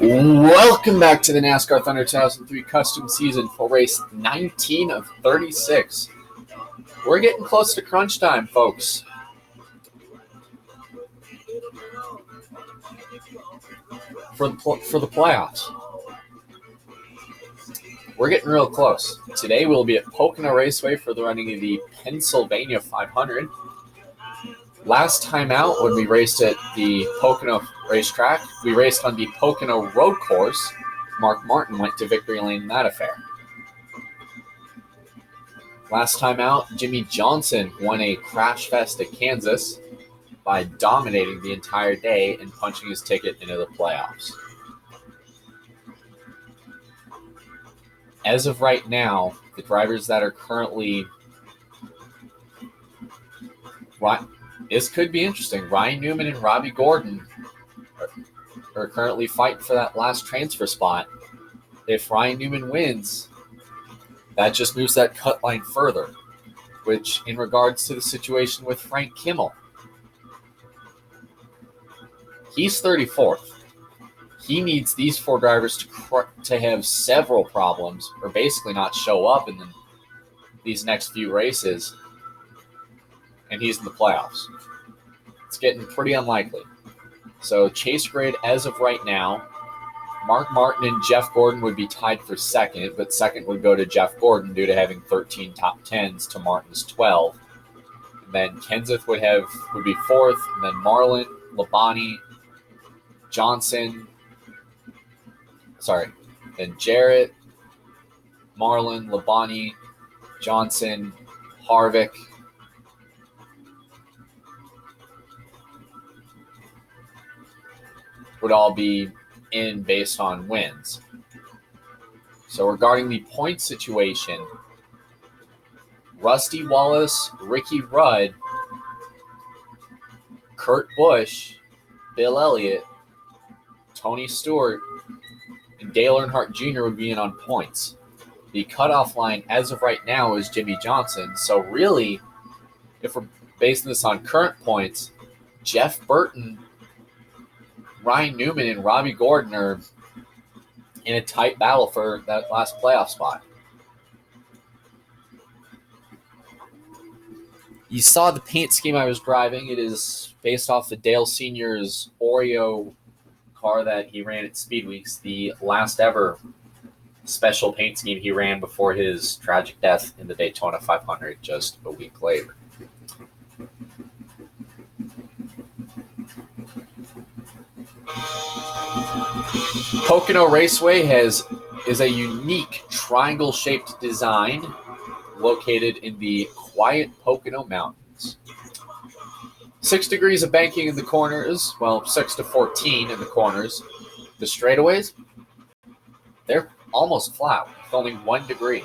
Welcome back to the NASCAR Thunder 2003 Custom Season for race 19 of 36. We're getting close to crunch time, folks. For the playoffs. We're getting real close. Today we'll be at Pocono Raceway for the running of the Pennsylvania 500. Last time out, when we raced at the Pocono racetrack, we raced on the Pocono road course. Mark Martin went to victory lane in that affair. Last time out, Jimmy Johnson won a crash fest at Kansas by dominating the entire day and punching his ticket into the playoffs. As of right now, the drivers that are currently... This could be interesting. Ryan Newman and Robbie Gordon are currently fighting for that last transfer spot. If Ryan Newman wins, that just moves that cut line further, which in regards to the situation with Frank Kimmel, he's 34th. He needs these four drivers to have several problems or basically not show up in these next few races, and he's in the playoffs. It's getting pretty unlikely. So chase grade as of right now, Mark Martin and Jeff Gordon would be tied for second, but second would go to Jeff Gordon due to having 13 top 10s to Martin's 12. And then Kenseth would be fourth, and then Marlin, Labonte, Johnson, then Jarrett, Marlin, Labonte, Johnson, Harvick, would all be in based on wins. So regarding the point situation, Rusty Wallace, Ricky Rudd, Kurt Busch, Bill Elliott, Tony Stewart, and Dale Earnhardt Jr. would be in on points. The cutoff line as of right now is Jimmy Johnson. So really, if we're basing this on current points, Jeff Burton, Ryan Newman, and Robbie Gordon are in a tight battle for that last playoff spot. You saw the paint scheme I was driving. It is based off the Dale Sr.'s Oreo car that he ran at Speed Weeks, the last ever special paint scheme he ran before his tragic death in the Daytona 500 just a week later. Pocono Raceway is a unique triangle-shaped design located in the quiet Pocono Mountains. 6 degrees of banking in the corners, 6 to 14 in the corners. The straightaways, they're almost flat with only 1 degree.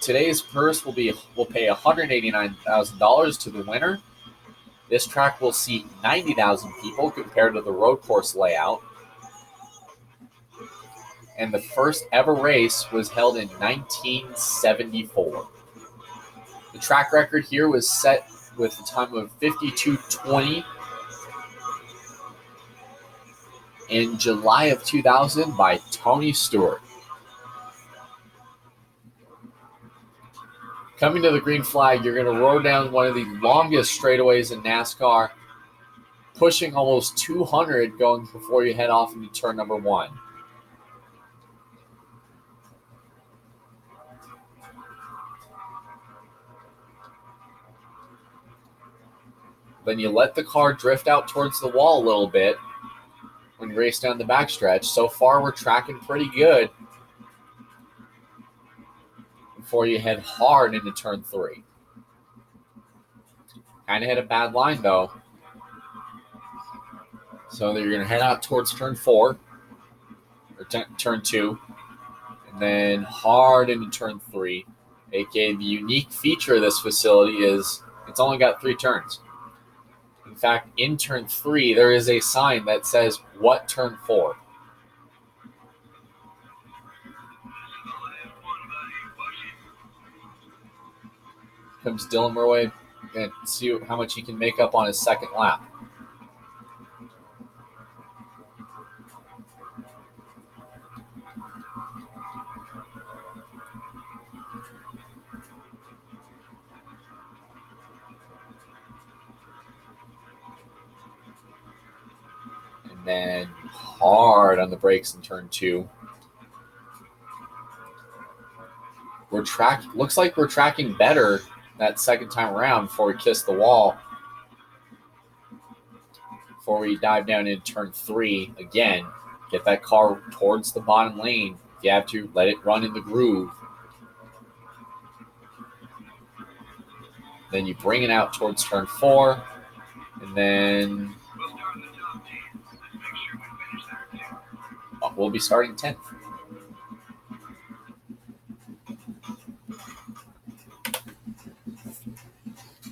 Today's purse will pay $189,000 to the winner. This track will seat 90,000 people compared to the road course layout. And the first ever race was held in 1974. The track record here was set with a time of 52:20 in July of 2000 by Tony Stewart. Coming to the green flag, you're going to roar down one of the longest straightaways in NASCAR, pushing almost 200 going before you head off into turn number 1. Then you let the car drift out towards the wall a little bit when you race down the backstretch. So far, we're tracking pretty good before you head hard into turn 3. Kind of had a bad line, though. So you're going to head out towards turn 4, or turn 2, and then hard into turn 3. AKA the unique feature of this facility is it's only got 3 turns. In fact, in turn 3, there is a sign that says, "What turn 4?" Comes Dylan Murray and see how much he can make up on his second lap. then hard on the brakes in turn 2. Looks like we're tracking better that second time around before we kiss the wall. Before we dive down into turn 3 again, get that car towards the bottom lane. If you have to, let it run in the groove. Then you bring it out towards turn 4, and then we'll be starting 10th.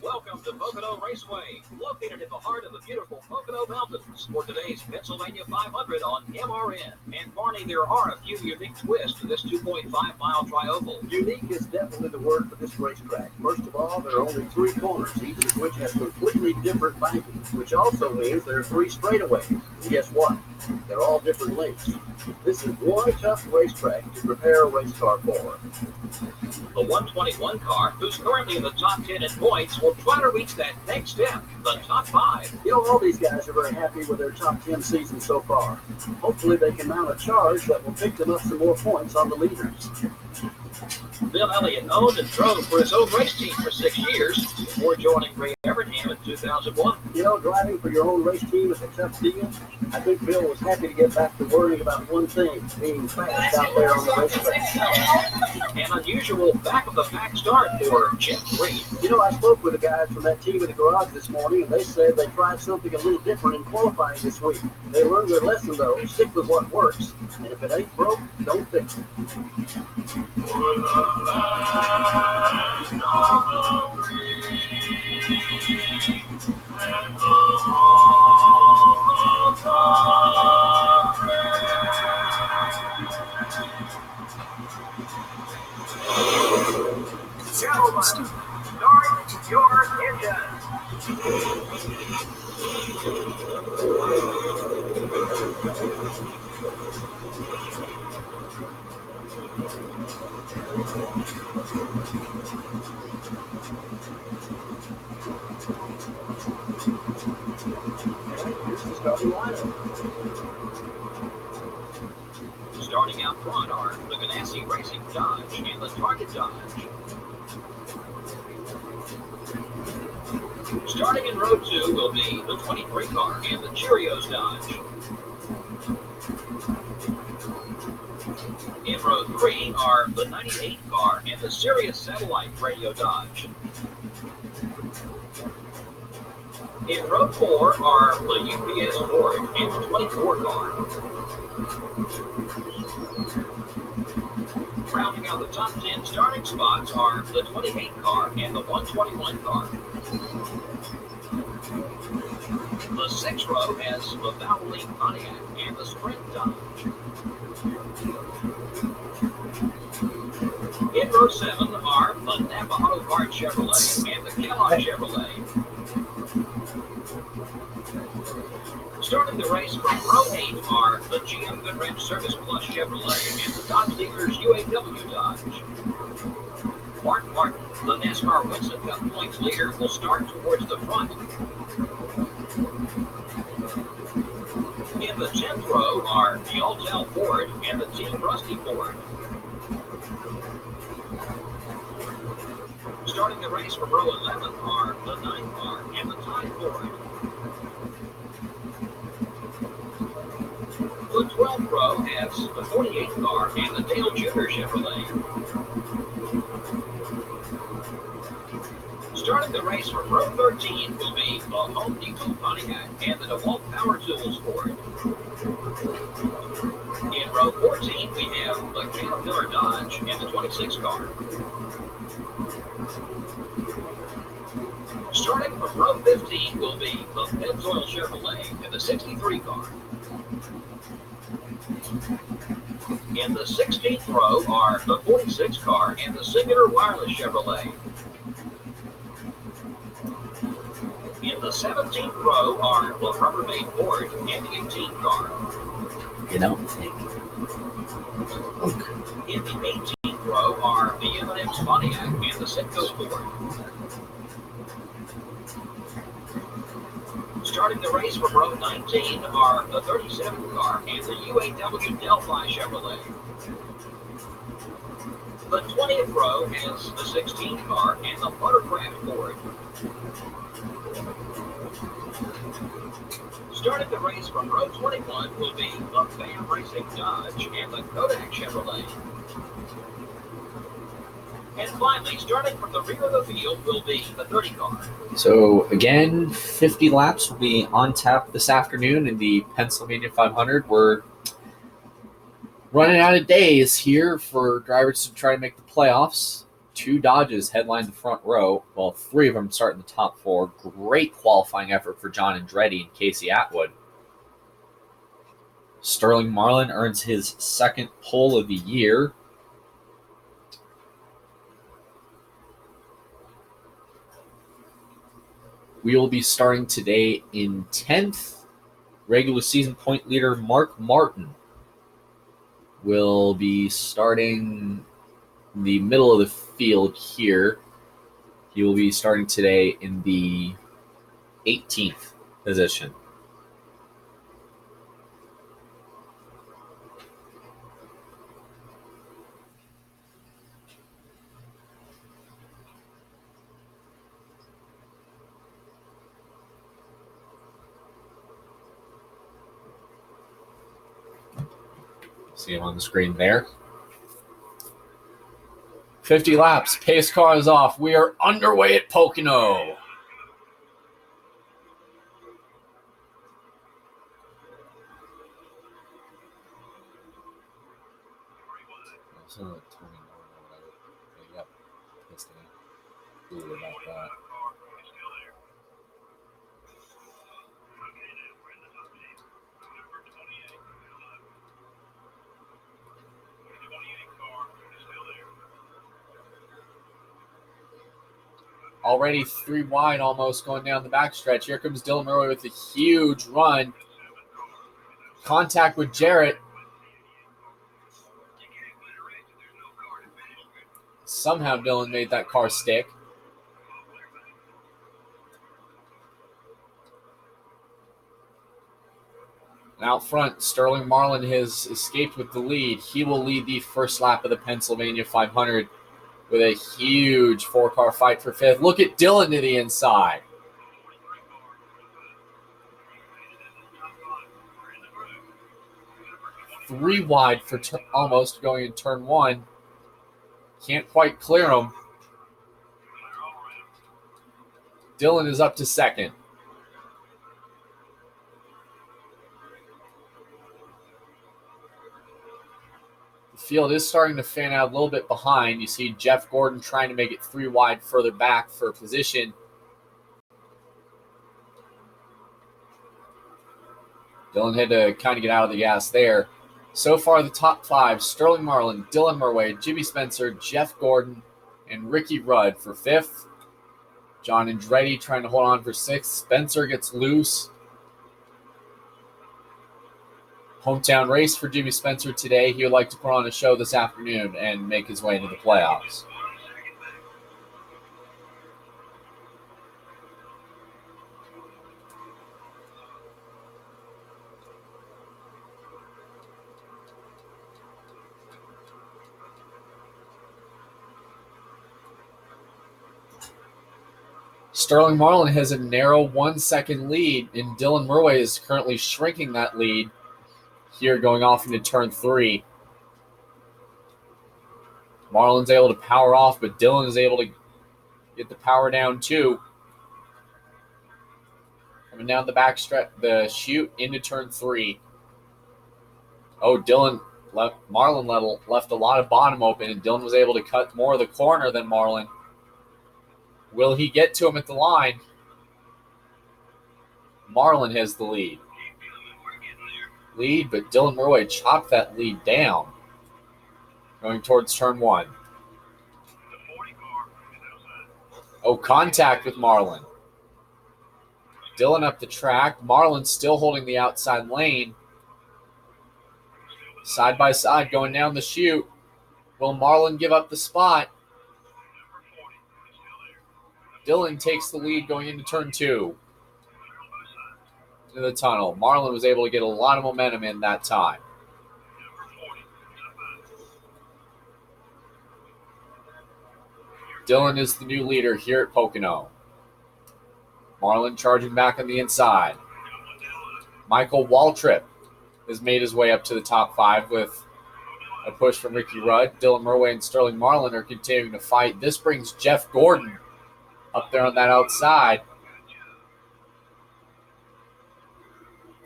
Welcome to Pocono Raceway, located in the heart of the beautiful Pocono Mountains for today's Pennsylvania 500 on MRN. And Barney, there are a few unique twists to this 2.5-mile trioval. Unique is definitely the word for this racetrack. First of all, there are only 3 corners, each of which has completely different bankings, which also means there are 3 straightaways. And guess what? They're all different lengths. This is one tough racetrack to prepare a race car for. The 121 car, who's currently in the top 10 in points, will try to reach that next step, the top 5. You know, all these guys are very happy with their top 10 season so far. Hopefully they can mount a charge that will pick them up some more points on the leaders. Bill Elliott owned and drove for his own race team for 6 years before joining Ray Evernham in 2001. You know, driving for your own race team is a tough deal. I think Bill was happy to get back to worrying about one thing, being fast out there on the racetrack. An unusual back-of-the-pack start for Chip Reed. You know, I spoke with the guys from that team in the garage this morning, and they said they tried something a little different in qualifying this week. They learned their lesson, though. Stick with what works, and if it ain't broke, don't fix it. Gentlemen, start your engine. Starting out front are the Ganassi Racing Dodge and the Target Dodge. Starting in row 2 will be the 23 car and the Cheerios Dodge. In row 3 are the 98 car and the Sirius Satellite Radio Dodge. In row 4 are the UPS Ford and the 24 car. Rounding out the top 10 starting spots are the 28 car and the 121 car. The 6th row has the Valvoline Pontiac and the Sprint Dodge. In row 7 are the Napa Auto Parts Chevrolet and the Kellogg Chevrolet. Starting the race from row 8 are the GM Goodwrench Service Plus Chevrolet and the Dodge Dealers UAW Dodge. Mark Martin, the NASCAR Winston Cup points leader, will start towards the front. In the 10th row are the Alltel Ford and the Team Rusty Ford. Starting the race from row 11 are the 9 car and the Tide Ford. The 12th row has the 48 car and the Dale Jr. Chevrolet. Starting the race from row 13 will be the Home Depot Pontiac and the DeWalt Power Tools Ford. In row 14, we have the Caterpillar Dodge and the 26 car. Starting from row 15 will be the Pennzoil Chevrolet and the 63 car. In the 16th row are the 46 car and the Singular Wireless Chevrolet. In the 17th row are the Rubbermaid Ford and the 18 car. You don't think. In the 18th row are the M&M's Pontiac and the Sitco Ford. Starting the race from row 19 are the 37 car and the UAW Delphi Chevrolet. The 20th row is the 16 car and the Buttercraft Ford. Starting the race from row 21 will be the Fan Racing Dodge and the Kodak Chevrolet. And finally, starting from the rear of the field will be the 30 car. So again, 50 laps will be on tap this afternoon in the Pennsylvania 500. We're running out of days here for drivers to try to make the playoffs. 2 Dodges headline the front row. Well, 3 of them start in the top 4. Great qualifying effort for John Andretti and Casey Atwood. Sterling Marlin earns his 2nd pole of the year. We will be starting today in 10th. Regular season point leader Mark Martin will be starting in the middle of the field here. He will be starting today in the 18th position. See him on the screen there. 50 laps. Pace car is off. We are underway at Pocono. About that. Already 3 wide almost going down the backstretch. Here comes Dylan Murray with a huge run. Contact with Jarrett. Somehow Dylan made that car stick. And out front, Sterling Marlin has escaped with the lead. He will lead the first lap of the Pennsylvania 500 with a huge 4-car fight for 5th. Look at Dylan to the inside. Three wide for almost going in turn 1. Can't quite clear him. Dylan is up to 2nd. The field is starting to fan out a little bit behind. You see Jeff Gordon trying to make it 3 wide further back for position. Dylan had to kind of get out of the gas there. So far, the top 5, Sterling Marlin, Dylan Murray, Jimmy Spencer, Jeff Gordon, and Ricky Rudd for 5th. John Andretti trying to hold on for 6th. Spencer gets loose. Hometown race for Jimmy Spencer today. He would like to put on a show this afternoon and make his way into the playoffs. Sterling Marlin has a narrow 1-second lead, and Dylan Murray is currently shrinking that lead here going off into turn 3. Marlin's able to power off, but Dylan is able to get the power down too. Coming down the back stretch, the chute into turn 3. Oh, Marlin left a lot of bottom open, and Dylan was able to cut more of the corner than Marlin. Will he get to him at the line? Marlin has the lead. But Dylan Murray chopped that lead down. Going towards turn 1. Oh, contact with Marlin. Dylan up the track. Marlin still holding the outside lane. Side by side going down the chute. Will Marlin give up the spot? Dylan takes the lead going into turn 2. into the tunnel. Marlin was able to get a lot of momentum in that time. Dylan is the new leader here at Pocono. Marlin charging back on the inside. Michael Waltrip has made his way up to the top 5 with a push from Ricky Rudd. Dylan Murway and Sterling Marlin are continuing to fight. This brings Jeff Gordon up there on that outside.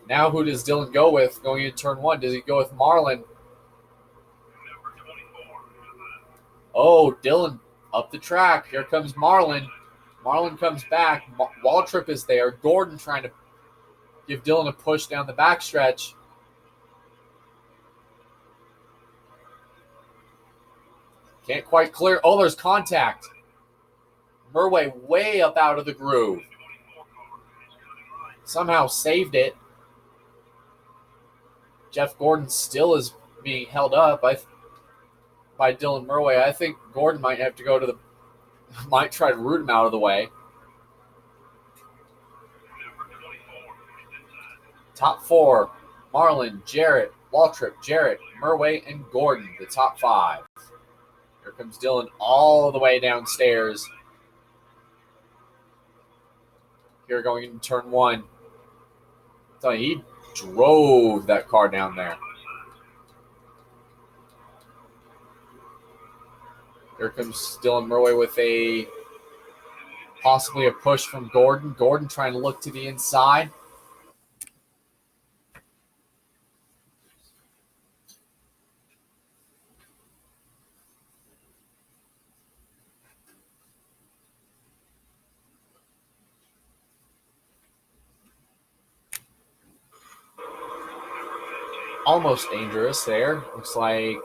Now who does Dylan go with going into turn 1? Does he go with Marlin? Oh, Dylan up the track. Here comes Marlin. Marlin comes back. Waltrip is there. Gordon trying to give Dylan a push down the backstretch. Can't quite clear. Oh, there's contact. Murway way up out of the groove. Somehow saved it. Jeff Gordon still is being held up by Dylan Murway. I think Gordon might have to go to the... might try to root him out of the way. Top 4, Marlin, Jarrett, Waltrip, Jarrett, Murway, and Gordon, the top 5. Here comes Dylan all the way downstairs. Here going into turn 1. I'm telling you, he drove that car down there. Here comes Dylan Murway with possibly a push from Gordon. Gordon trying to look to the inside. Almost dangerous there. Looks like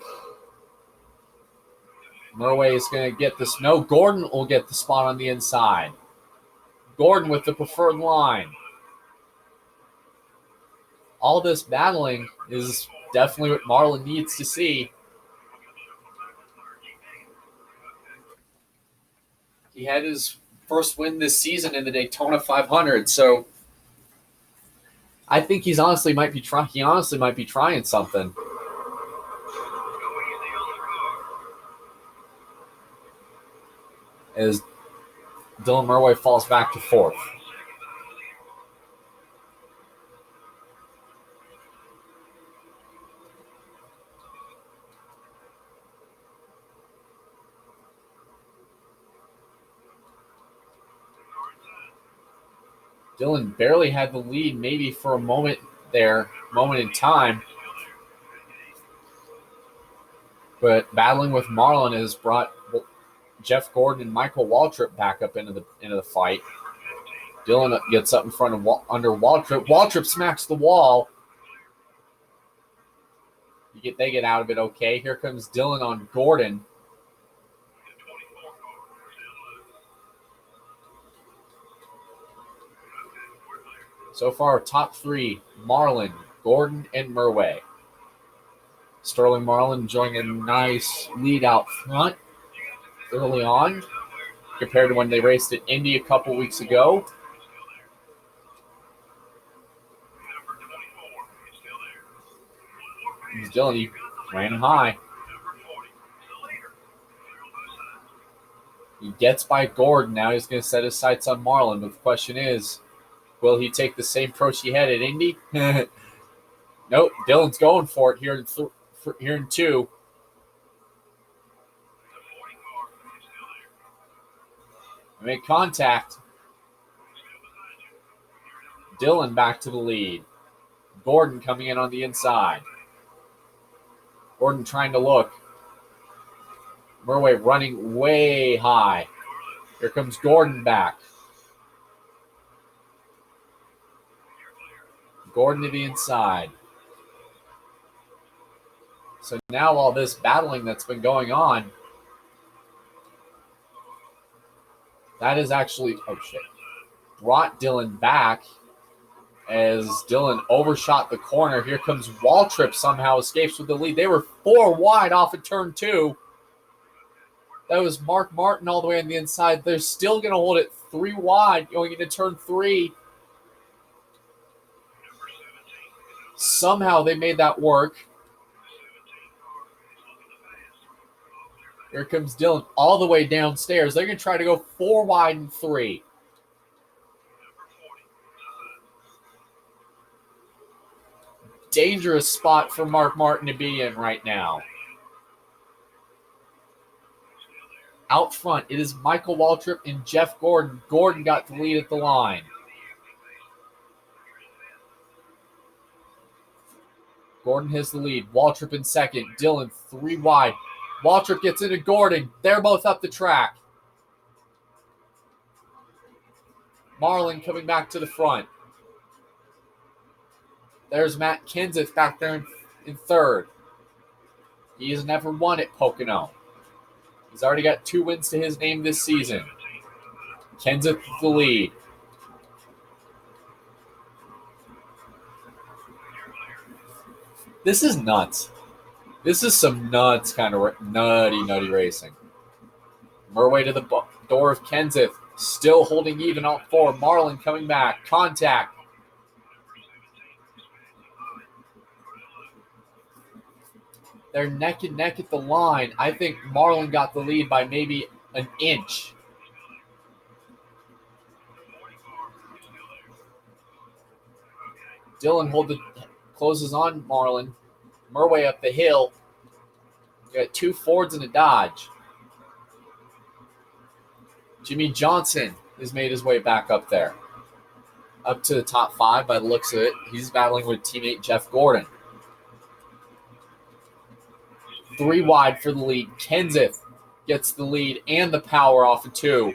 Murway is going to get this. No, Gordon will get the spot on the inside. Gordon with the preferred line. All this battling is definitely what Marlin needs to see. He had his first win this season in the Daytona 500, so I think he honestly might be trying something. As Dylan Murway falls back to 4th. Dylan barely had the lead maybe for a moment in time. But battling with Marlin has brought Jeff Gordon and Michael Waltrip back up into the fight. Dylan gets up in front of under Waltrip. Waltrip smacks the wall. They get out of it okay. Here comes Dylan on Gordon. So far, top 3, Marlin, Gordon, and Murway. Sterling Marlin enjoying a nice lead out front early on compared to when they raced at Indy a couple weeks ago. Dylan, he ran high. He gets by Gordon. Now he's going to set his sights on Marlin. But the question is, will he take the same approach he had at Indy? Nope. Dylan's going for it here in 2. Make contact. Dylan back to the lead. Gordon coming in on the inside. Gordon trying to look. Murway running way high. Here comes Gordon back. Gordon to the inside. So now all this battling that's been going on, that is actually, brought Dylan back as Dylan overshot the corner. Here comes Waltrip, somehow escapes with the lead. They were 4 wide off of turn 2. That was Mark Martin all the way on the inside. They're still going to hold it 3 wide going into turn 3. Somehow they made that work. Here comes Dillon all the way downstairs. They're going to try to go 4 wide and 3. Dangerous spot for Mark Martin to be in right now. Out front, it is Michael Waltrip and Jeff Gordon. Gordon got the lead at the line. Gordon has the lead. Waltrip in second. Dillon 3 wide. Waltrip gets into Gordon. They're both up the track. Marlin coming back to the front. There's Matt Kenseth back there in third. He has never won at Pocono. He's already got 2 wins to his name this season. Kenseth the lead. This is nuts. This is some nuts kind of nutty racing. Murway to the door of Kenseth. Still holding even out 4. Marlin coming back. Contact. They're neck and neck at the line. I think Marlin got the lead by maybe an inch. Dillon closes on Marlin. Murway up the hill. You got 2 Fords and a Dodge. Jimmy Johnson has made his way back up there. Up to the top 5 by the looks of it. He's battling with teammate Jeff Gordon. 3 wide for the lead. Kenseth gets the lead and the power off of 2.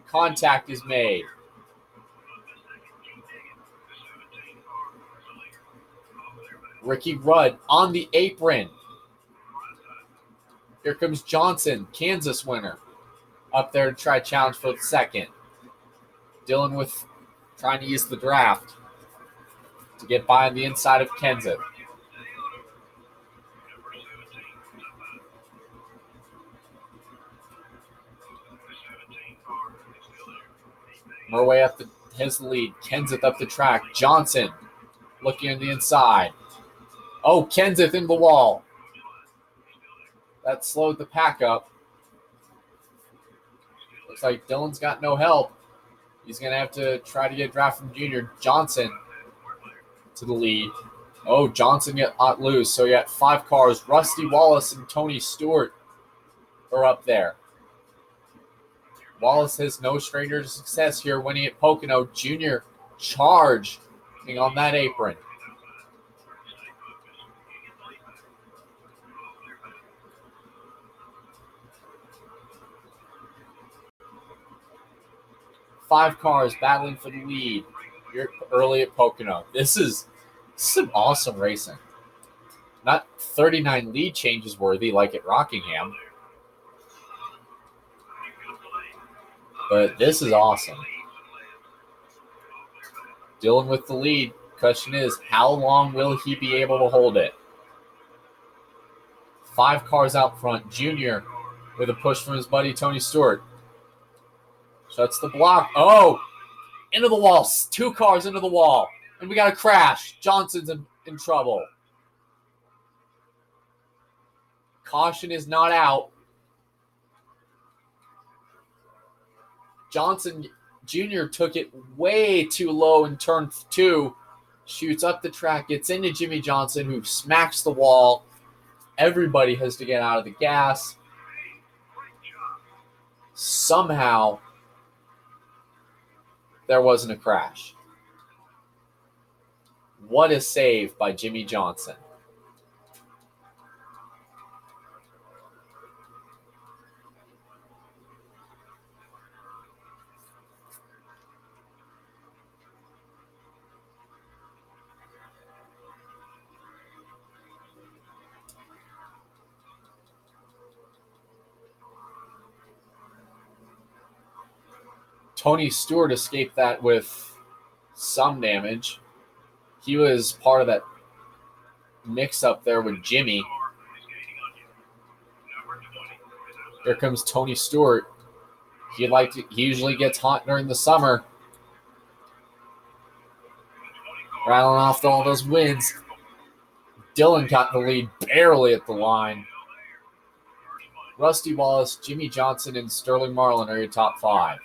Contact is made. Ricky Rudd on the apron. Here comes Johnson, Kansas winner. Up there to try to challenge for the second. Dillon with trying to use the draft to get by on the inside of Kenseth. Murway has the lead. Kenseth up the track. Johnson looking on the inside. Oh, Kenseth in the wall. That slowed the pack up. Looks like Dillon's got no help. He's going to have to try to get a draft from Junior. Johnson to the lead. Oh, Johnson got loose. So you got 5 cars. Rusty Wallace and Tony Stewart are up there. Wallace has no stranger to success here winning at Pocono. Junior charging on that apron. Five cars battling for the lead here early at Pocono. This is some awesome racing. Not 39 lead changes worthy like at Rockingham. But this is awesome. Dillon with the lead. Question is, how long will he be able to hold it? 5 cars out front. Junior with a push from his buddy Tony Stewart. Shuts the block. Oh, into the wall. 2 cars into the wall. And we got a crash. Johnson's in trouble. Caution is not out. Johnson Jr. took it way too low in turn 2. Shoots up the track. Gets into Jimmy Johnson, who smacks the wall. Everybody has to get out of the gas. Somehow, there wasn't a crash. What a save by Jimmy Johnson. Tony Stewart escaped that with some damage. He was part of that mix-up there with Jimmy. Here comes Tony Stewart. He usually gets hot during the summer. rattling off all those wins. Dylan got the lead barely at the line. Rusty Wallace, Jimmy Johnson, and Sterling Marlin are your top 5.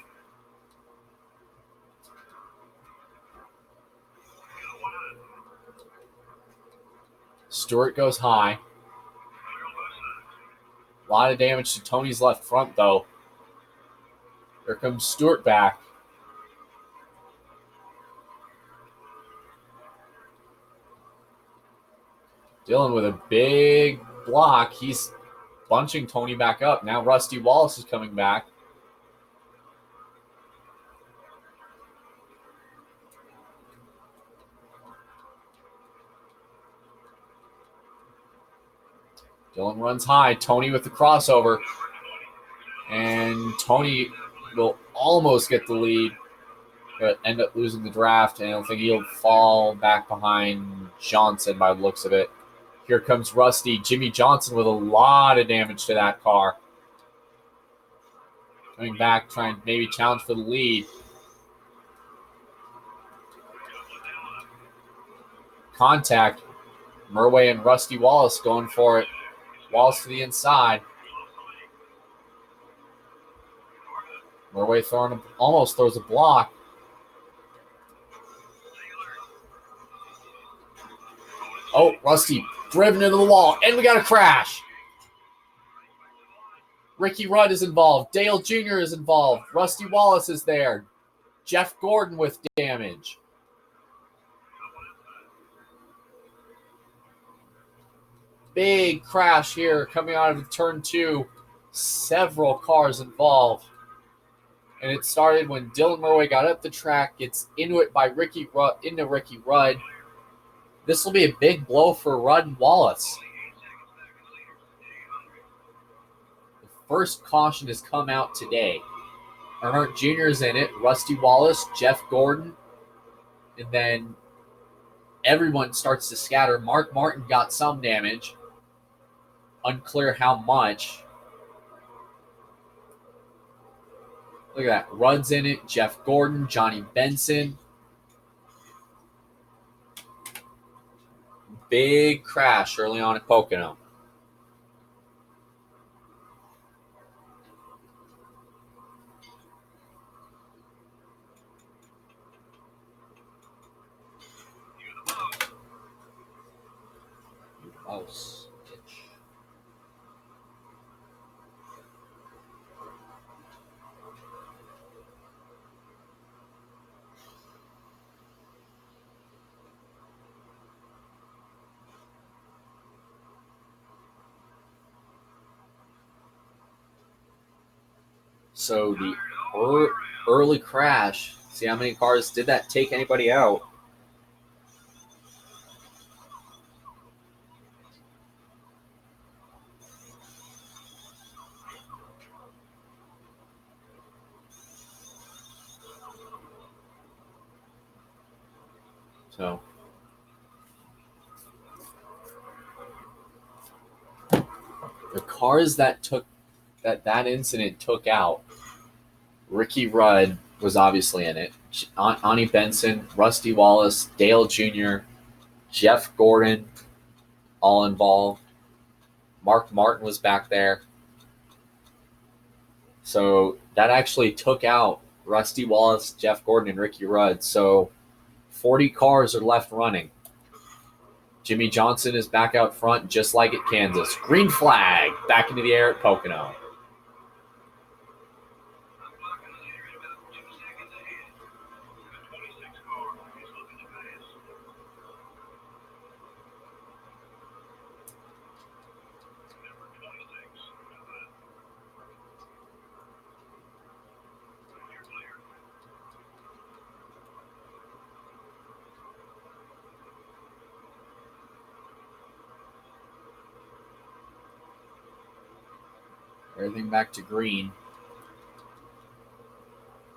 Stewart goes high. A lot of damage to Tony's left front, though. Here comes Stewart back. Dylan with a big block. He's bunching Tony back up. Now Rusty Wallace is coming back. Dylan runs high. Tony with the crossover. And Tony will almost get the lead, but end up losing the draft. And I don't think he'll fall back behind Johnson by the looks of it. Here comes Rusty. Jimmy Johnson with a lot of damage to that car. Coming back, trying to maybe challenge for the lead. Contact. Murway and Rusty Wallace going for it. Wallace to the inside. Murway almost throws a block. Oh, Rusty driven into the wall, and we got a crash. Ricky Rudd is involved. Dale Jr. is involved. Rusty Wallace is there. Jeff Gordon with damage. Big crash here coming out of turn 2. Several cars involved. And it started when Dylan Murway got up the track, gets into it by Ricky Rudd. This will be a big blow for Rudd and Wallace. The first caution has come out today. Earnhardt Jr. is in it. Rusty Wallace, Jeff Gordon, and then everyone starts to scatter. Mark Martin got some damage. Unclear how much. Look at that. Rudd's in it. Jeff Gordon, Johnny Benson. Big crash early on at Pocono. Mouse. So the early crash, see how many cars did that take anybody out? So the cars that that incident took out, Ricky Rudd was obviously in it. Ani Benson, Rusty Wallace, Dale Jr., Jeff Gordon, all involved. Mark Martin was back there. So that actually took out Rusty Wallace, Jeff Gordon, and Ricky Rudd. So 40 cars are left running. Jimmy Johnson is back out front, just like at Kansas. Green flag back into the air at Pocono. Everything back to green.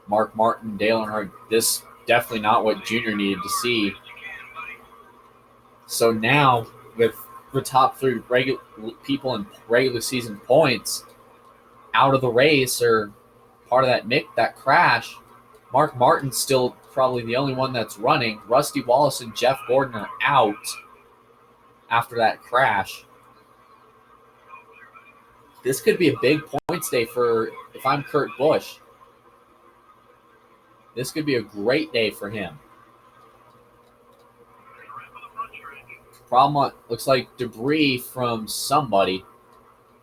Mark Martin, Dale Earnhardt. This definitely not what Junior needed to see. So now, with the top 3 people in regular season points out of the race or part of that crash, Mark Martin's still probably the only one that's running. Rusty Wallace and Jeff Gordon are out after that crash. This could be a big points day if I'm Kurt Busch. This could be a great day for him. Problem looks like debris from somebody.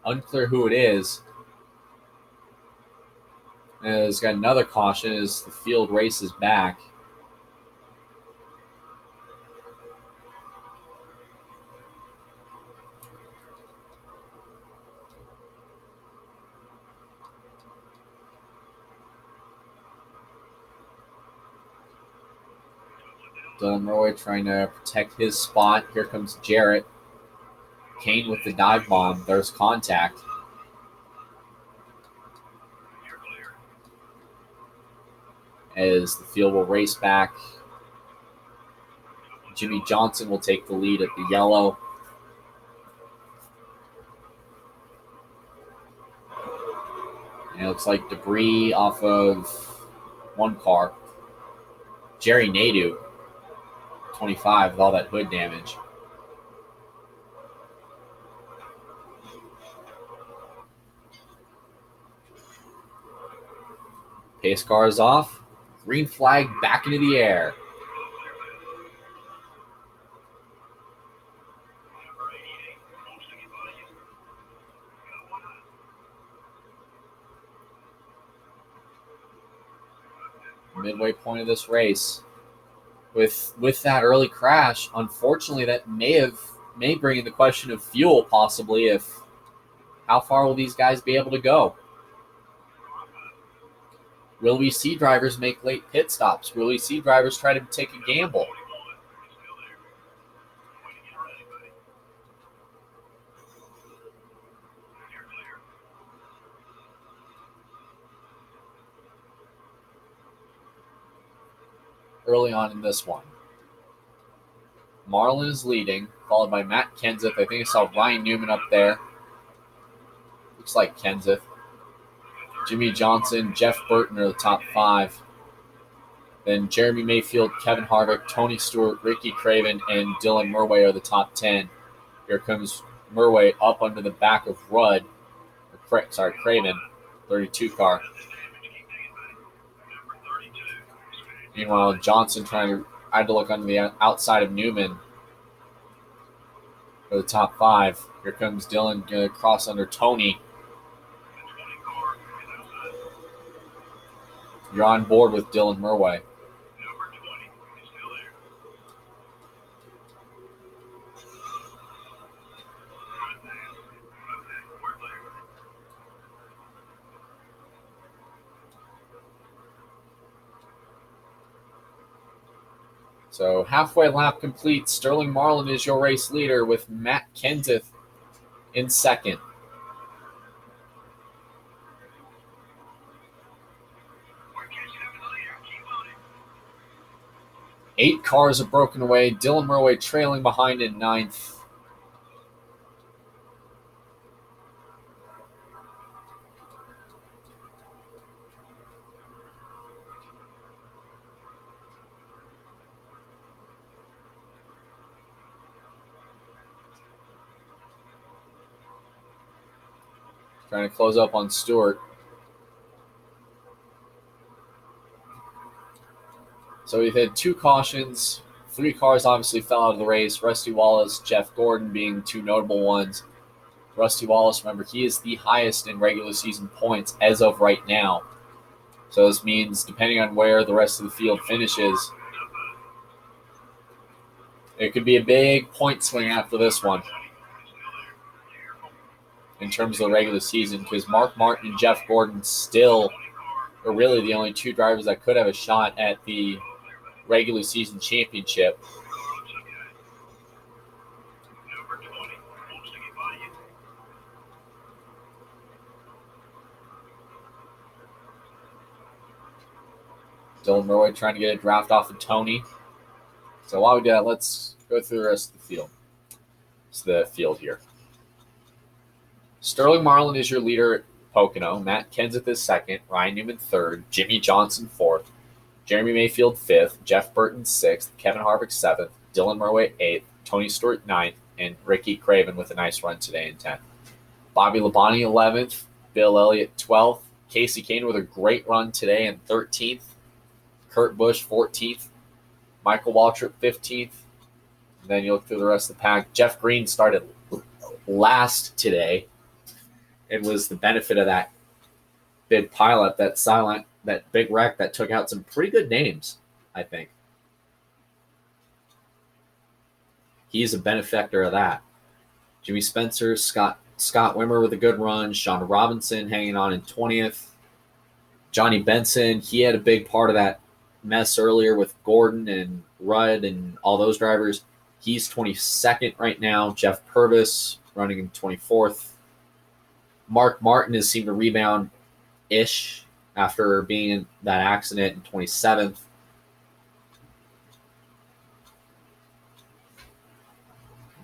Unclear who it is. Has got another caution as the field races back. Dylan Murray trying to protect his spot. Here comes Jarrett. Kane with the dive bomb. There's contact. As the field will race back. Jimmy Johnson will take the lead at the yellow. And it looks like debris off of one car. Jerry Nadeau, 25, with all that hood damage. Pace car is off. Green flag back into the air. Midway point of this race. With that early crash, unfortunately, that may bring in the question of fuel, possibly. If how far will these guys be able to go? Will we see drivers make late pit stops? Will we see drivers try to take a gamble? Early on in this one, Marlin is leading, followed by Matt Kenseth. I think I saw Ryan Newman up there. Looks like Kenseth. Jimmy Johnson, Jeff Burton are the top 5. Then Jeremy Mayfield, Kevin Harvick, Tony Stewart, Ricky Craven, and Dylan Murray are the top 10. Here comes Murray up under the back of Craven, 32 car. Meanwhile, Johnson I had to look on the outside of Newman for the top 5. Here comes Dylan, going to cross under Tony. You're on board with Dylan Murray. So halfway lap complete. Sterling Marlin is your race leader with Matt Kenseth in second. Eight cars are broken away. Dylan Murray trailing behind in 9th. Trying to close up on Stewart. So we've had 2 cautions. 3 cars obviously fell out of the race. Rusty Wallace, Jeff Gordon being 2 notable ones. Rusty Wallace, remember, he is the highest in regular season points as of right now. So this means depending on where the rest of the field finishes, it could be a big point swing after this one in terms of the regular season, because Mark Martin and Jeff Gordon still are really the only 2 drivers that could have a shot at the regular season championship. Dylan Murray trying to get a draft off of Tony. So while we do that, let's go through the rest of the field. It's the field here. Sterling Marlin is your leader at Pocono. Matt Kenseth is second. Ryan Newman third. Jimmy Johnson fourth. Jeremy Mayfield 5th, Jeff Burton 6th, Kevin Harvick 7th, Dylan Murray 8th, Tony Stewart 9th, and Ricky Craven with a nice run today in 10th. Bobby Labonte 11th, Bill Elliott 12th, Casey Kane with a great run today in 13th, Kurt Busch 14th, Michael Waltrip 15th. And then you look through the rest of the pack. Jeff Green started last today. It was the benefit of that big pileup, that big wreck that took out some pretty good names, I think. He's a benefactor of that. Jimmy Spencer, Scott Wimmer with a good run. Sean Robinson hanging on in 20th. Johnny Benson, he had a big part of that mess earlier with Gordon and Rudd and all those drivers. He's 22nd right now. Jeff Purvis running in 24th. Mark Martin has seemed to rebound-ish after being in that accident in 27th.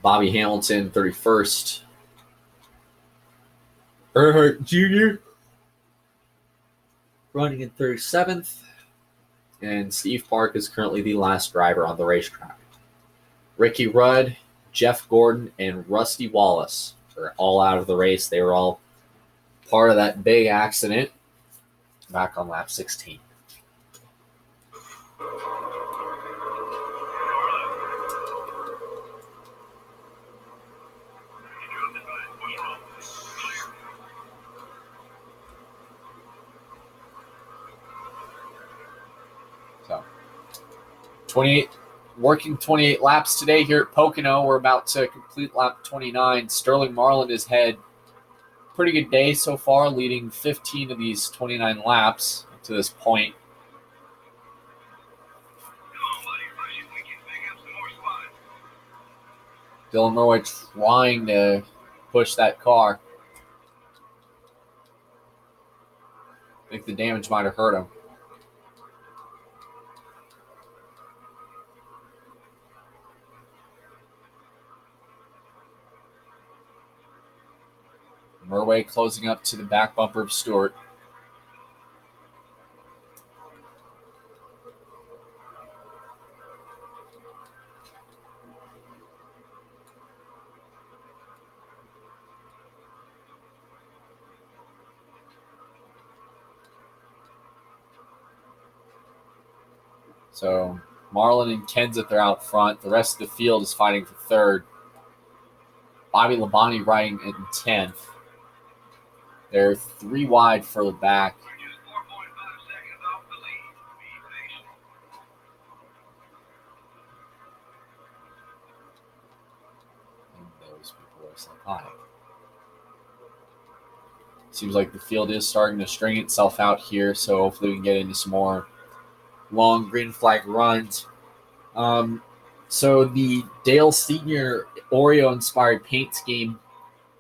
Bobby Hamilton, 31st. Earnhardt Jr. running in 37th. And Steve Park is currently the last driver on the racetrack. Ricky Rudd, Jeff Gordon, and Rusty Wallace are all out of the race. They were all part of that big accident back on lap 16. So, 28 laps today here at Pocono. We're about to complete lap 29. Sterling Marlin has had a pretty good day so far, leading 15 of these 29 laps up to this point. Dylan Murray trying to push that car. I think the damage might have hurt him. Murray closing up to the back bumper of Stewart. So Marlin and Kenseth are out front. The rest of the field is fighting for third. Bobby Labonte riding in 10th. They're 3 wide for the back. And those people are psychotic. Seems like the field is starting to string itself out here, so hopefully we can get into some more long green flag runs. So the Dale Senior Oreo-inspired paint scheme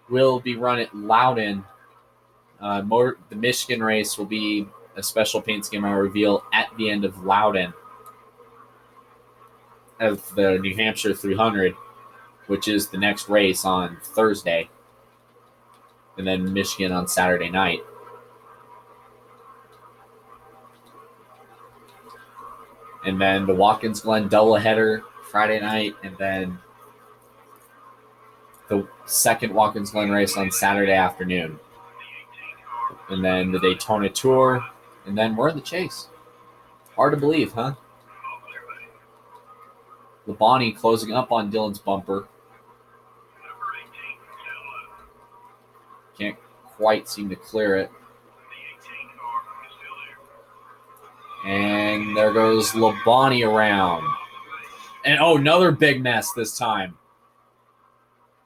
will be run at Loudon. The Michigan race will be a special paint scheme I'll reveal at the end of Loudon of the New Hampshire 300, which is the next race on Thursday, and then Michigan on Saturday night. And then the Watkins Glen doubleheader Friday night, and then the second Watkins Glen race on Saturday afternoon. And then the Daytona Tour, and then we're in the chase. Hard to believe, huh? Labonte closing up on Dylan's bumper. Can't quite seem to clear it. And there goes Labonte around. And, another big mess this time.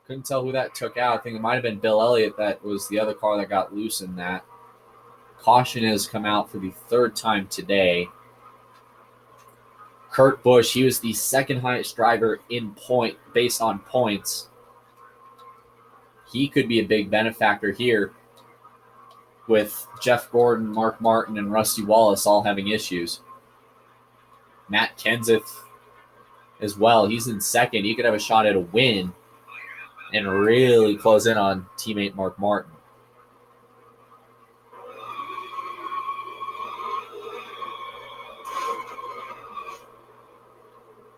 Couldn't tell who that took out. I think it might have been Bill Elliott. That was the other car that got loose in that. Caution has come out for the 3rd time today. Kurt Busch, he was the 2nd highest driver in point based on points. He could be a big benefactor here with Jeff Gordon, Mark Martin, and Rusty Wallace all having issues. Matt Kenseth as well. He's in 2nd. He could have a shot at a win and really close in on teammate Mark Martin.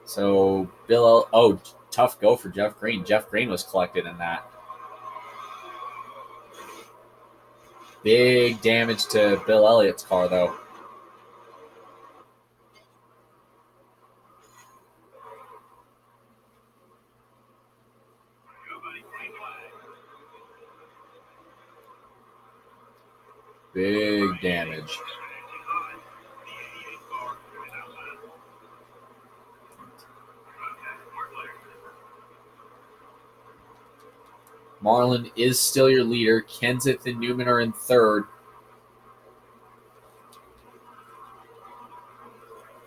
So tough go for Jeff Green. Jeff Green was collected in that. Big damage to Bill Elliott's car, though. Big damage. Marlin is still your leader. Kenseth and Newman are in third.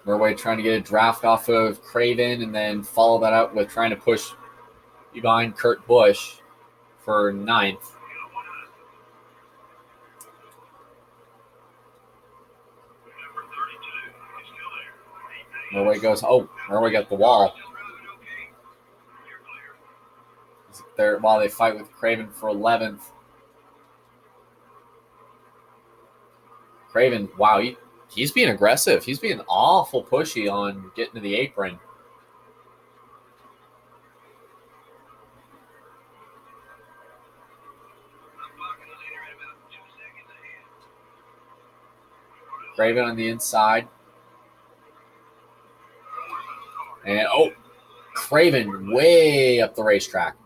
Murway trying to get a draft off of Craven and then follow that up with trying to push behind Kurt Busch for ninth. Murway goes, Murway got the wall. There while they fight with Craven for 11th. Craven, wow, he's being aggressive. He's being awful pushy on getting to the apron. Craven on the inside. And, Craven way up the racetrack.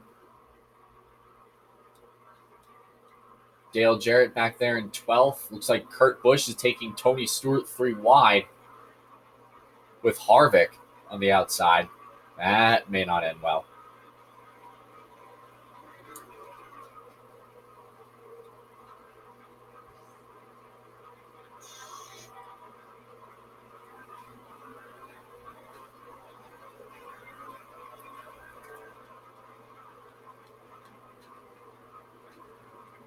Dale Jarrett back there in 12th. Looks like Kurt Busch is taking Tony Stewart 3 wide with Harvick on the outside. That may not end well.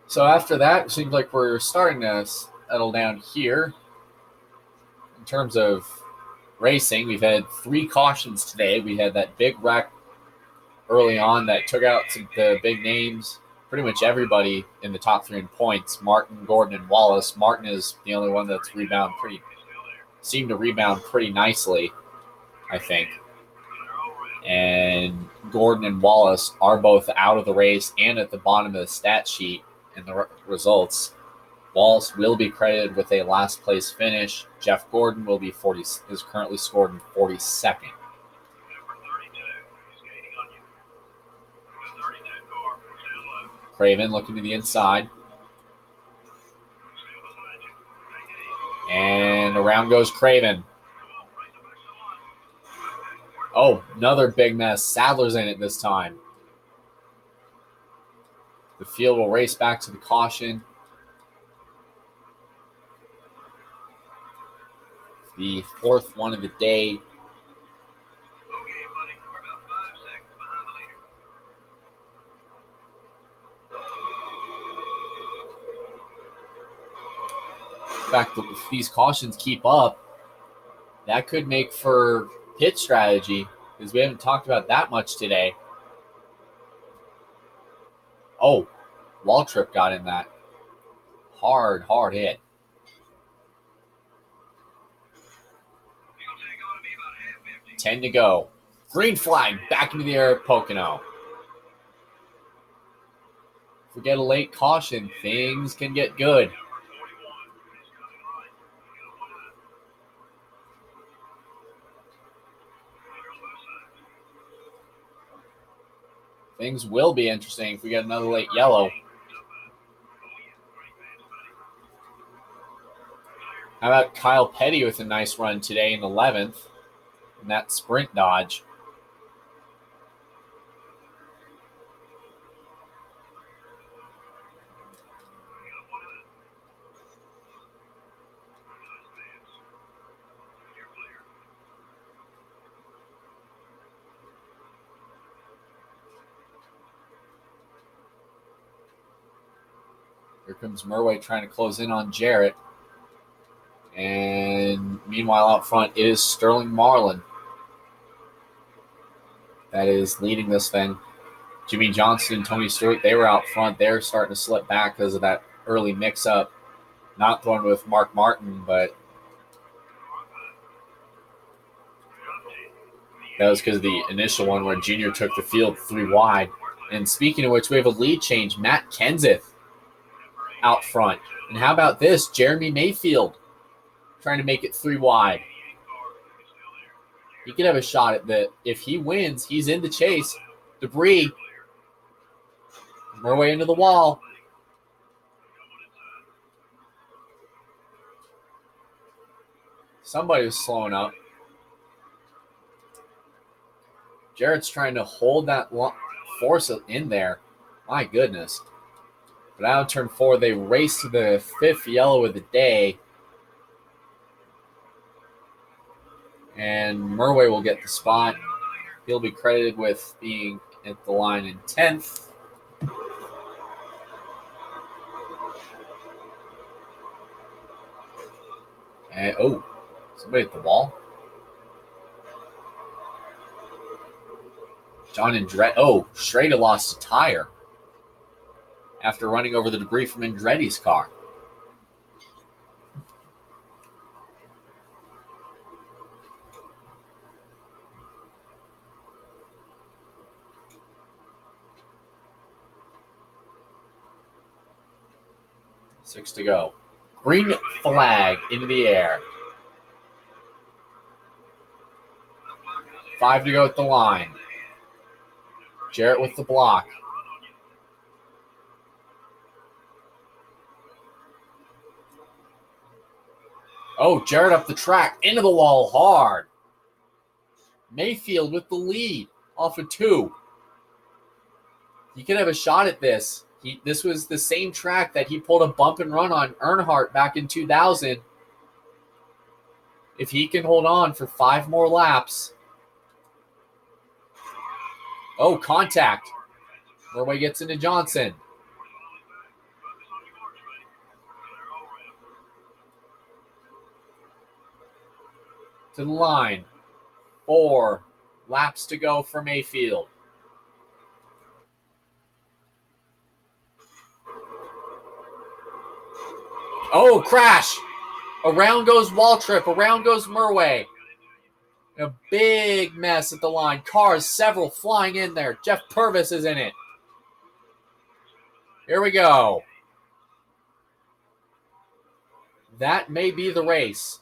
So after that, it seems like we're starting to settle down here. In terms of racing, we've had 3 cautions today. We had that big wreck early on that took out the big names, pretty much everybody in the top 3 in points, Martin, Gordon, and Wallace. Martin is the only one that's seemed to rebound pretty nicely, I think. And Gordon and Wallace are both out of the race and at the bottom of the stat sheet. In the results, Wallace will be credited with a last place finish. Jeff Gordon will be is currently scored in 42nd. Craven looking to the inside. And around goes Craven. Another big mess. Sadler's in it this time. The field will race back to the caution. The 4th one of the day. In fact, if these cautions keep up, that could make for pit strategy, because we haven't talked about that much today. Waltrip got in that. Hard hit. Ten to go. Green flag back into the air at Pocono. If we get a late caution, things can get good. Things will be interesting if we get another late yellow. How about Kyle Petty with a nice run today in 11th in that sprint dodge? Here comes Murway trying to close in on Jarrett. And meanwhile, out front, it is Sterling Marlin that is leading this thing. Jimmy Johnson and Tony Stewart, they were out front. They're starting to slip back because of that early mix-up. Not the one with Mark Martin, but That was because of the initial one where Junior took the field 3 wide. And speaking of which, we have a lead change. Matt Kenseth out front. And how about this? Jeremy Mayfield trying to make it 3 wide. He could have a shot at that. If he wins, he's in the chase. Debris. Murray into the wall. Somebody was slowing up. Jarrett's trying to hold that force in there. My goodness. But out of turn 4, they race to the 5th yellow of the day. And Murray will get the spot. He'll be credited with being at the line in 10th. And, somebody at the wall. John Andretti. Schrader lost a tire after running over the debris from Andretti's car. Six to go. Green flag into the air. 5 to go at the line. Jarrett with the block. Jarrett up the track, into the wall hard. Mayfield with the lead, off of 2. He could have a shot at this. This was the same track that he pulled a bump and run on Earnhardt back in 2000. If he can hold on for 5 more laps. Contact. Murray gets into Johnson. To the line. 4 laps to go for Mayfield. Crash. Around goes Waltrip. Around goes Murray. A big mess at the line. Cars, several flying in there. Jeff Purvis is in it. Here we go. That may be the race.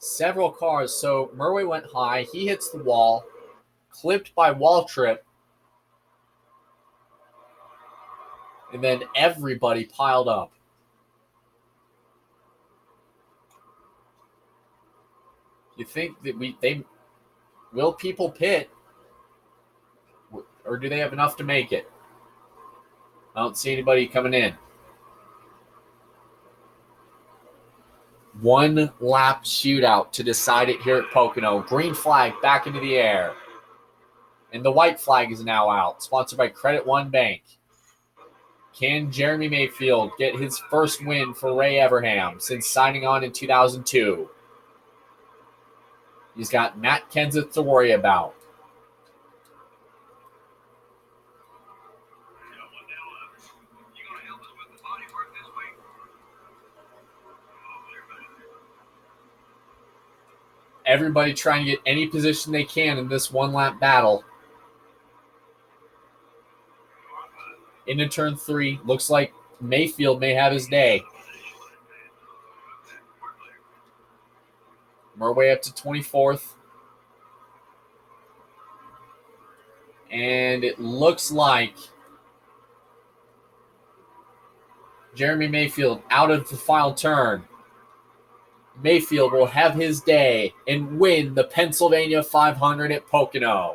Several cars. So Murray went high. He hits the wall. Clipped by Waltrip. And then everybody piled up. You think that will people pit? Or do they have enough to make it? I don't see anybody coming in. 1 lap shootout to decide it here at Pocono. Green flag back into the air. And the white flag is now out. Sponsored by Credit One Bank. Can Jeremy Mayfield get his first win for Ray Everham since signing on in 2002? He's got Matt Kenseth to worry about. Everybody trying to get any position they can in this 1-lap battle. Into turn 3. Looks like Mayfield may have his day. Murray up to 24th. And it looks like Jeremy Mayfield out of the final turn. Mayfield will have his day and win the Pennsylvania 500 at Pocono.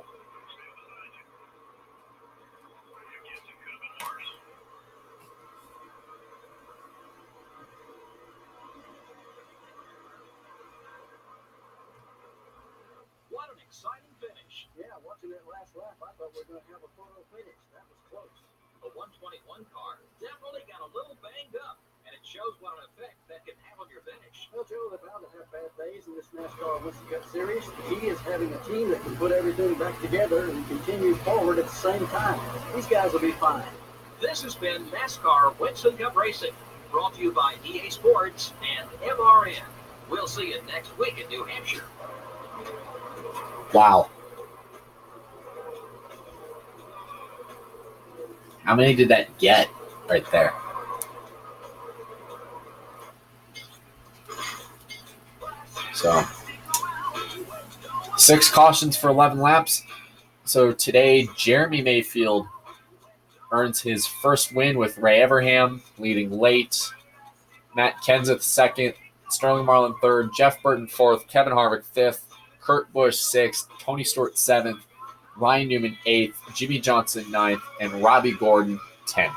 What an exciting finish. Yeah, watching that last lap, I thought we were going to have a photo finish. That was close. The 121 car definitely got a little banged up, and it shows what an effect that can have on your finish. Well, Joe, they're bound to have bad days in this NASCAR Winston Cup Series. The key is having a team that can put everything back together and continue forward at the same time. These guys will be fine. This has been NASCAR Winston Cup Racing, brought to you by EA Sports and MRN. We'll see you next week in New Hampshire. Wow. How many did that get right there? So, 6 cautions for 11 laps. So today, Jeremy Mayfield earns his first win with Ray Everham leading late. Matt Kenseth second, Sterling Marlin third, Jeff Burton fourth, Kevin Harvick fifth, Kurt Busch sixth, Tony Stewart seventh, Ryan Newman 8th, Jimmy Johnson 9th, and Robbie Gordon 10th.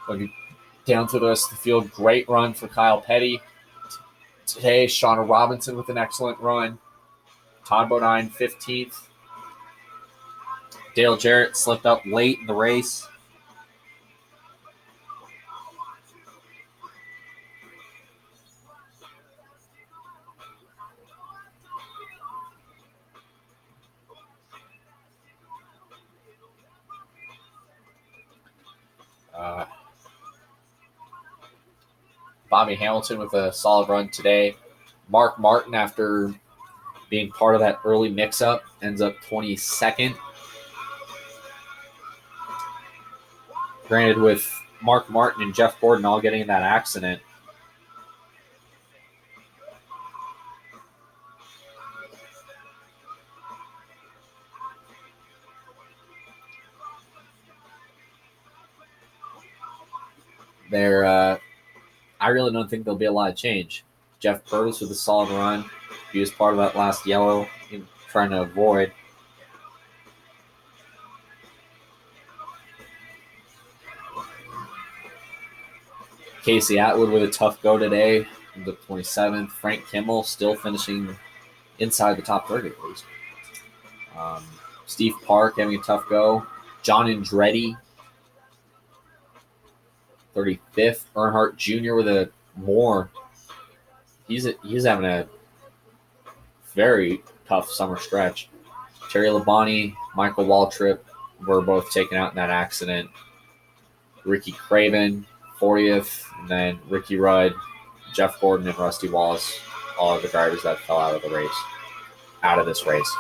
Looking down to the rest of the field, great run for Kyle Petty. Today, Shauna Robinson with an excellent run. Todd Bodine 15th. Dale Jarrett slipped up late in the race. Bobby Hamilton with a solid run today. Mark Martin, after being part of that early mix-up, ends up 22nd. Granted, with Mark Martin and Jeff Gordon all getting in that accident, I really don't think there'll be a lot of change. Jeff Curtis with a solid run. He was part of that last yellow, trying to avoid. Casey Atwood with a tough go today, the 27th. Frank Kimmel still finishing inside the top 30 at least. Steve Park having a tough go. John Andretti, 35th. Earnhardt Jr. with a more. He's having a very tough summer stretch. Terry Labonte, Michael Waltrip were both taken out in that accident. Ricky Craven, 40th, and then Ricky Rudd, Jeff Gordon, and Rusty Wallace, all of the drivers that fell out of this race.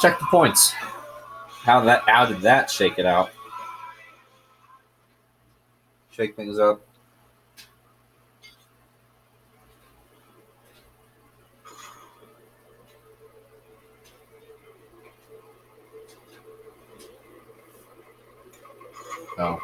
Check the points. How did that shake it out? Shake things up. Oh.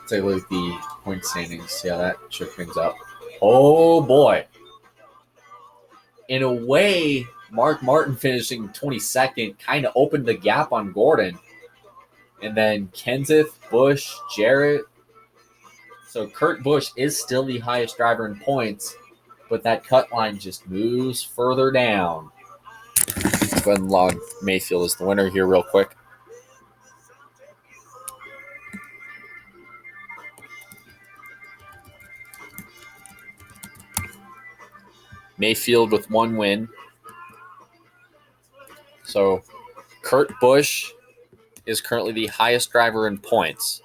Take a look at the point standings. See how that shook things up. Oh boy. In a way, Mark Martin finishing 22nd kind of opened the gap on Gordon. And then Kenseth, Busch, Jarrett. So Kurt Busch is still the highest driver in points, but that cut line just moves further down. Let's go ahead and log Mayfield as the winner here real quick. Mayfield with 1 win. So Kurt Busch is currently the highest driver in points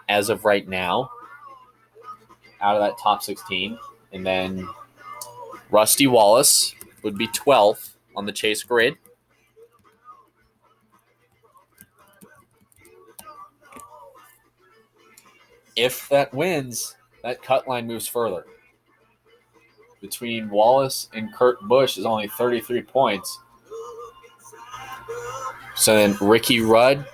as of right now out of that top 16. And then Rusty Wallace would be 12th on the chase grid. If that wins, that cut line moves further. Between Wallace and Kurt Busch is only 33 points. So then Ricky Rudd,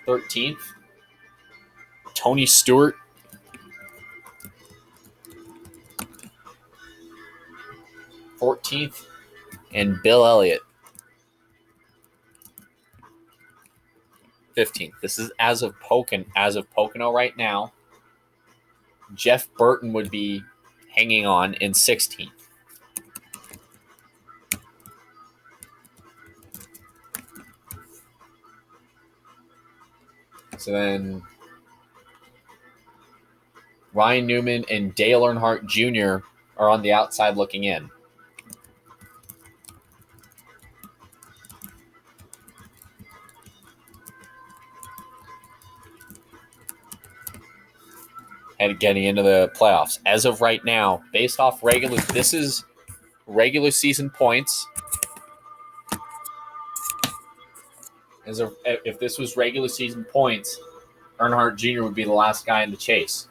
'13th. Tony Stewart, 14th, and Bill Elliott 15th. This is as of Pocono right now. Jeff Burton would be hanging on in 16th. So then Ryan Newman and Dale Earnhardt Jr. are on the outside looking in. And getting into the playoffs. As of right now, based off this is regular season points. If this was regular season points, Earnhardt Jr. would be the last guy in the chase.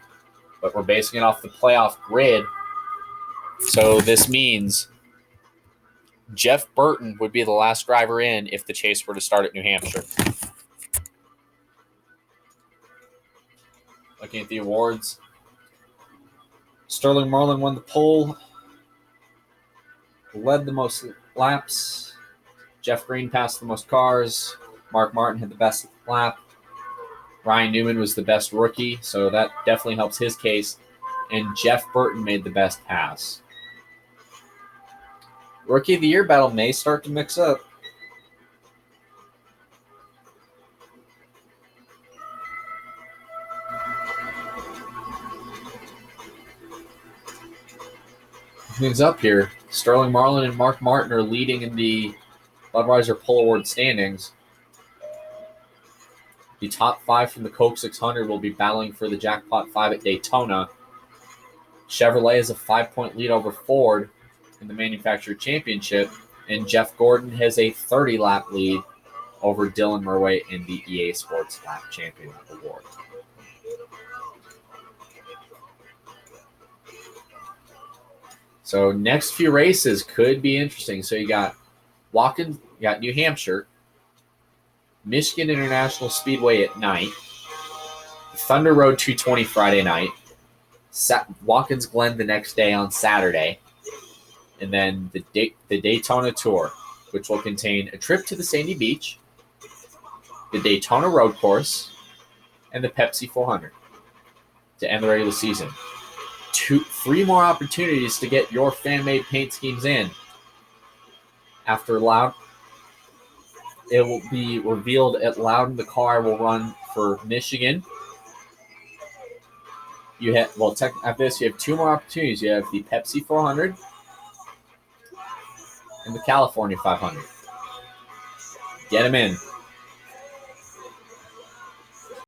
But we're basing it off the playoff grid. So this means Jeff Burton would be the last driver in if the chase were to start at New Hampshire. Looking at the awards, Sterling Marlin won the pole, led the most laps. Jeff Green passed the most cars. Mark Martin had the best lap. Ryan Newman was the best rookie, so that definitely helps his case. And Jeff Burton made the best pass. Rookie of the Year battle may start to mix up. Moves up here. Sterling Marlin and Mark Martin are leading in the Budweiser Pole Award standings. The top 5 from the Coke 600 will be battling for the Jackpot 5 at Daytona. Chevrolet has a 5-point lead over Ford in the Manufacturer Championship, and Jeff Gordon has a 30-lap lead over Dylan Murray in the EA Sports Lap Champion Award. So next few races could be interesting. So you got Watkins, you got New Hampshire, Michigan International Speedway at night, Thunder Road 220 Friday night, Watkins Glen the next day on Saturday, and then the Daytona Tour, which will contain a trip to the Sandy Beach, the Daytona Road Course, and the Pepsi 400 to end the regular season. 3 more opportunities to get your fan-made paint schemes in. After Loudon, it will be revealed at Loudon. The car will run for Michigan. After this, you have 2 more opportunities. You have the Pepsi 400 and the California 500. Get them in.